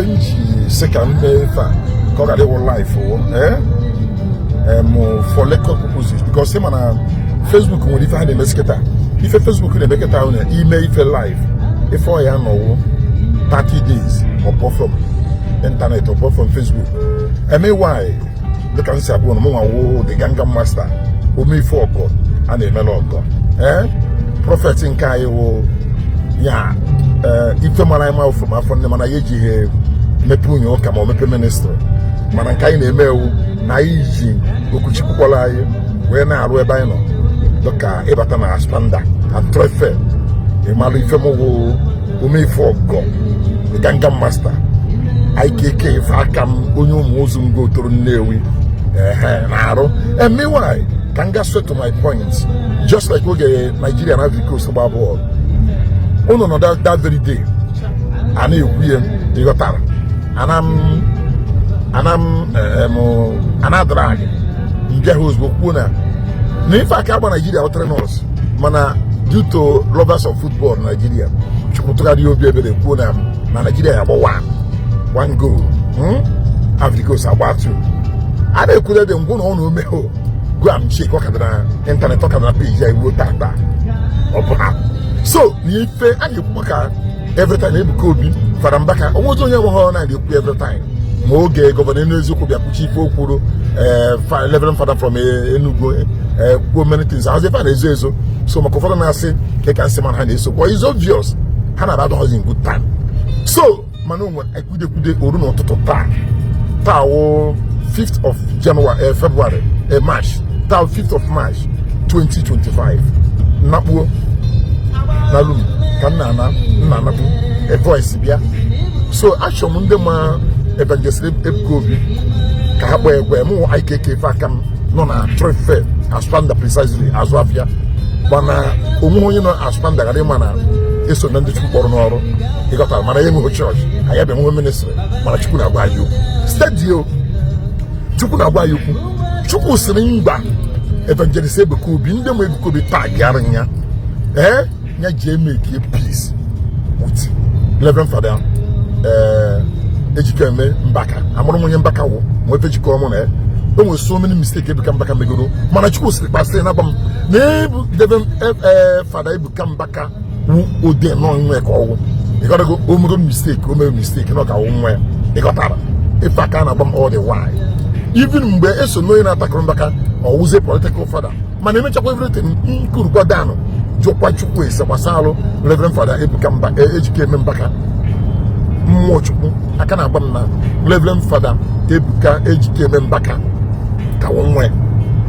Kenji second life for record purposes because him and Facebook will find the mesquita. If a Facebook will make it out, email if a live. If I know 30 days or from internet or from Facebook. And may why the cancer one the Gangnam Master who me for God and the mellow of God. Prophet in Kayo, yeah, if the man I'm out from the Manayeji, Mepunyo, come on, Mepe Minister. Manankai Nemeo, Naiji, Ukuchipolai, when I wear Bino, Doka, Ebatana, Spanda, and Trefe, Emali Femo, who me for God, the Gangnam Master. IKK, Fakam, Unyu Muzungo to Newi, Naro, and meanwhile, can get straight to my points, just like we get Nigerian Ivory Coast about war. Oh no, that very day, I knew we got that, and I'm drag. Get who's Bukuna. If I come Nigeria, what us, mana due to lovers of football, Nigeria, Chukutradio be able to put Nigeria about one goal. Ivory Coast about two. I don't could have them go on me. Go and check what internet talk on page. I will tap that. So, if you work every time you could be for Mbaka, almost on your horn and you pay every time. Moge, Governor Zuko, Yakuchi, Fokuro, 11 father from Enugu, many things. As if I say so, so my confidant said, they can say man hand so. But it's obvious, Hannah was in good time. So, Manu, I could Oruno to Tao 5th of January, February, March, Tao 5th of March, 2025. Nabu, Nalum, Kanana, Nanabu, a voice here. So, actually, Mundema, Evangelist Ebuka Obi, Kahabwe, where more IKK Fakam, Nona, Trefe, as Panda precisely, as Wafia, Bana, Umuino, as Panda, Arimana, is on the Chupornoro. He got a Marayamu church. I have a woman ministry, Marachuna Bayu. Stadio Chukuna Bayu, Chuku Srimba, Evangelist Ebuka Obi, in the way could be Tagaranya, Nya Jamie, peace. Reverend Father, Ejike Mbaka, I'm on Mbaka, what did you come on there? There was so many mistakes become back and begin. Manachus, Pastor Nabam, Father Ebuka Mbaka, who dare not know. You gotta go home mistake, not our own way. You got that. If I can't abom all the while. Even where it's no in attack on Mbaka or who's a political father. My name is everything, could go down. Jopachu is a Basalo, Reverend Father Ebuka Mbaka, Ejike Mbaka. I can't abandon Reverend Father Ebuka Ejike Mbaka. Kawonwe.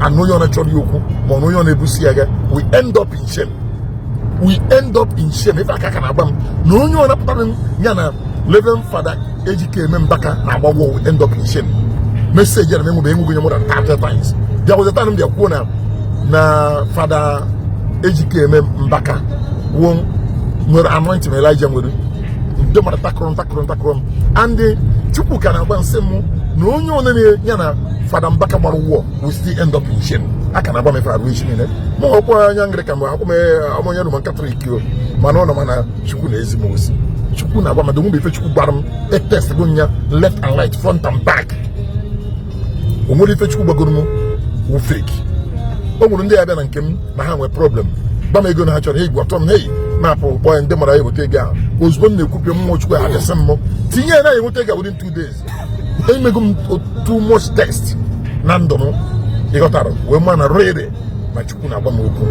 I know you're not Yoku, or no you're Nebusiaga. We end up in shame. We end up in shame. If I can abandon, no you're not Yana, Reverend Father Ejike Mbaka, now we end up in shame. Message and remember more than 30 times. There was a time in the corner na Father Ejike Mbaka won more anointing Elijah with the Takron and the Chupu can have semu no yana Father Mbaka war we still end up in shame. I can have a revolution in it. More young Grecan, Amoyan Catholic, Manona Mana, Chukunezimos. Chukuna Bama, the movie Chuku Baram, a test left and right, front and back. Umuri Chuku Bagumu, who fake. Oh, when they have a problem. Bama going to have hey, what on hey, Mapo, boy, and Demara will take out. Was one they could be much where I had some more. Tia and I will take out within 2 days. They make them too much test. Nandono, they got out of women are ready. My Chukuna Bamuku.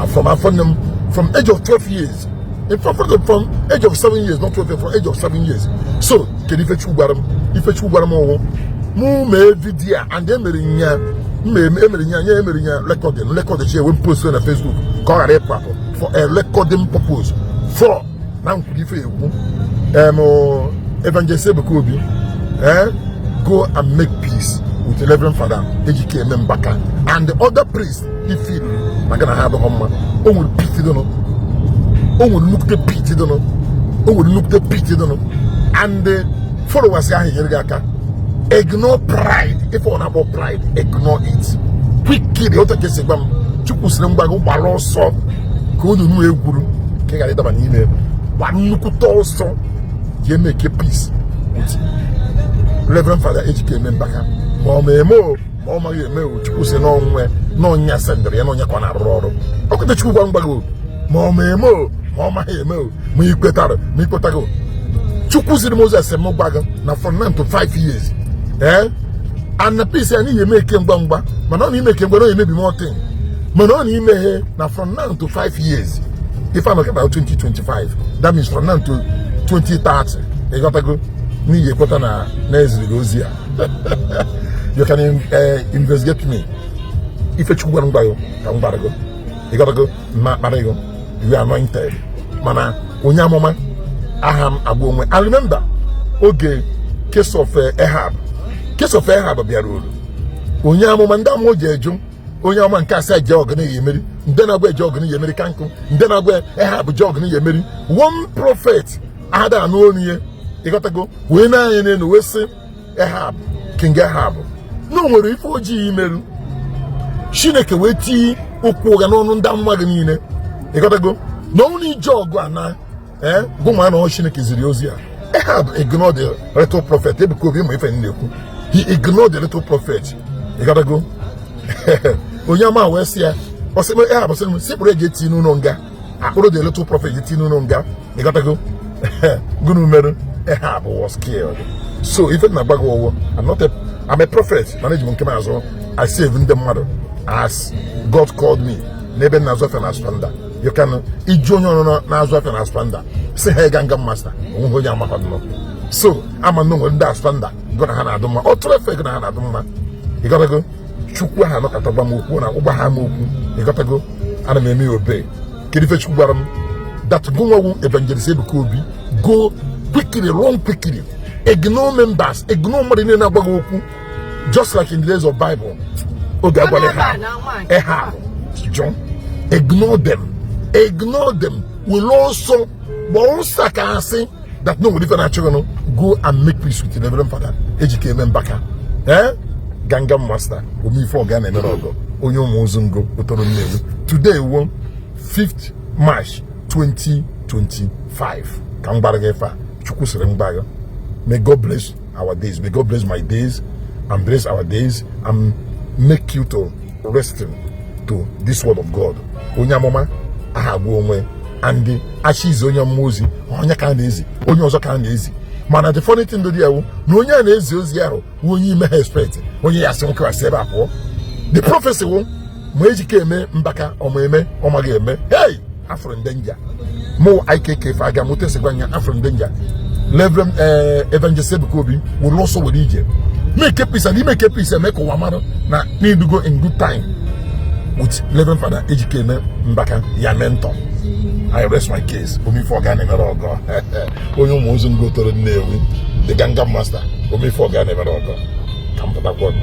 From our them from age of 12 years. In fact, from age of 7 years, not 12, from age of 7 years. So, can if you baram, if you baram, move video and then record the share when post on Facebook. Call a for a recording purpose. For now, if you Evangelist Ebuka Obi, go and make peace with the Reverend Father Ejike Mbaka and the other priest. If you are gonna have a home, oh, will pity don't know. Oh, will look the pity don't know. Oh, will look the pity don't know. And the followers are here. Ignore pride. If you want about pride, ignore it. Quickly, the other case, Chukuslembago Barosso, go to New Guru, Kega Banine, one look also, you make a peace Reverend Father Ejike Mbaka ma eme ma ọ maghị eme Chukwu si n'onwe n'ọnya sendere ya n'ọnya kwa na arụ ọrụ ọkụta Chukwu gwa mgbago ma ọ eme ma ọ maghị eme ma ikwetago Chukwu siri Moses m gbago na from 9 to 5 years and the peace ya n'ihi eme eke mgba mana ọ na-ime eke mgbe ọ emebi more thing mana ọ na-imeghe na from 9 to 5 years if I'm talking about 2025 that means from 9 to 2030 ị gotago n'ihi ekweta na eziri ozi ya you can investigate me ife Chukwu gwara mgbago ka m gbara go ị gotago ma kpara go you are anointed mana onye amụma aha m agba onwe. I remember oge case of Ahab bịara uru onye amụma ndị amụma ji eju onye amụma nke asaa je ọgụ na-eyi emeri ndị na-agba eje ọgụ na-eyi emeri ka nkụ ndị na-agba Ahab je ọgụ na-eyi emeri one prophet ada anụ onu ihe ịghọtago wee na-anya n'elu wee sị Ahab King Ahab na o nwere ife ojii imerụ Chineke wee tii okwu ụgha n'ọnụ ndị amụma gị niile ịghọtago na ọnwụ na ije ọgụ a na bụ ma na Chineke ziri ozi ya. Ahab ignored the little prophet. Ebuka Obi ma ife na-ekwu he ignored the little prophet. You gotta go. Onyama wee sị ya ọsịmụ Ahab ọsịmụ sipụrụ eji eti n'ụlọ nga akpụrụ the little prophet eti n'ụlọ nga. You gotta go. Gụnụ mere Ahab was scared. So ife na-agbago ọwụ I'm a prophet. Management nke azụ I save ndị mmadụ as God called me. N'ebe na-azụ afa na splendor. You can iji onye ọnụ na-azụ afa na splendor. Say hey ganga master. Onwe onye amakwadụ. So ama no nwere ndị splendor gona ha na-adụ mma. Ọ tụrụ efe gona ha na-adụ mma. You gotta go. Chukwu ha nọkọta gba m okwu na ụgba ha m okwu. You gotta go. Ana m eme obey. Kedu ife Chukwu gwara m? That go nwa Evangelist Ebuka Obi go quickly, run quickly. Ignore members, ignore mmadụ niile na-agbaghị okwu. Just like in the days of Bible. Oge agwala Ahab, John, ignore them. Will also, but also can say that no, if you're not go and make peace with the Reverend Father Ejike Mbaka. Gangam Master, Omi for Ghana and Rogo, Onyo Mozungo, Otoro. Today, 5th March 2025. Kangbargefa, Chukuserembaga. May God bless our days. May God bless my days and bless our days and make you to listen to this word of God. Onyamoma, ahabu onwe, and the ashes onya mozi, onya kanezi, onya ozo kanezi. Man, the funny thing to do, no onya nezi ozi yaro, onye me expect, onya yasin kwa seba po. The prophecy won, Ejike Mbaka, omage, hey, Afro in danger. Mo IKK faga mutese gwanya Afro in danger. Reverend Evangelist Ebuka Obi will also with Egypt. Make a peace and he make a peace and make a woman na need to go in good time with Reverend Father Ejike Mbaka, your mentor. I rest my case. Omi for Ghana never go. Onyo Mozun go to the Navy, the Gangam Master. Omi for Ghana never go. Come to that one.